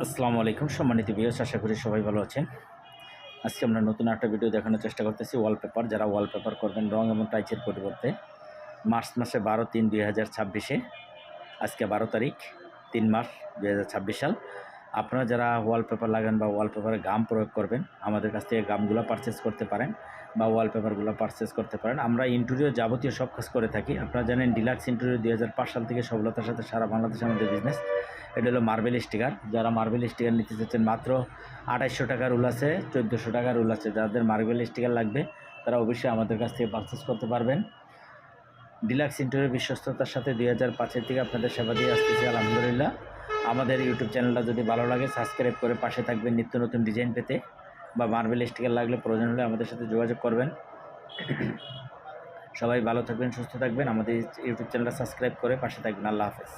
আসসালামু আলাইকুম সম্মানিত ভিউয়ার্স, আশা করি সবাই ভালো আছেন। আজকে আমরা নতুন একটা ভিডিও দেখানোর চেষ্টা করতেছি ওয়ালপেপার। যারা ওয়ালপেপার করবেন রং এবং টাইচের পরিবর্তে, মার্চ মাসে 12/3/2026-এ, আজকে 12 তারিখ, 3 মাস 2026 সাল। আপনারা যারা ওয়ালপেপার লাগান বা ওয়ালপেপারে গাম প্রয়োগ করবেন, আমাদের কাছ থেকে গামগুলো পারচেস করতে পারেন বা ওয়ালপেপারগুলো পারচেস করতে পারেন। আমরা ইন্টেরিয়র যাবতীয় সব কাজ করে থাকি। আপনারা জানেন ডিলাক্স ইন্টেরিয়র 2005 সাল থেকে সফলতার সাথে সারা বাংলাদেশে আমাদের বিজনেস। এটা হলো মার্বেল স্টিকার। যারা মার্বেল স্টিকার নিতে চাচ্ছেন, মাত্র 2800 টাকা রুল আছে, 1400 টাকা রুল আছে। যাদের মার্বেল স্টিকার লাগবে তারা অবশ্যই আমাদের কাছ থেকে পারচেস করতে পারবেন। ডিলাক্স ইন্টেরিয়র বিশ্বস্ততার সাথে 2005 থেকে আপনাদের সেবা দিয়ে আসতেছি, আলহামদুলিল্লাহ। আমাদের ইউটিউব চ্যানেলটা যদি ভালো লাগে সাবস্ক্রাইব করে পাশে থাকবেন নিত্য নতুন ডিজাইন পেতে, বা মার্বেল স্টিকার লাগলে প্রয়োজন হলে আমাদের সাথে যোগাযোগ করবেন। সবাই ভালো থাকবেন, সুস্থ থাকবেন। আমাদের ইউটিউব চ্যানেলটা সাবস্ক্রাইব করে পাশে থাকবেন। আল্লাহ হাফেজ।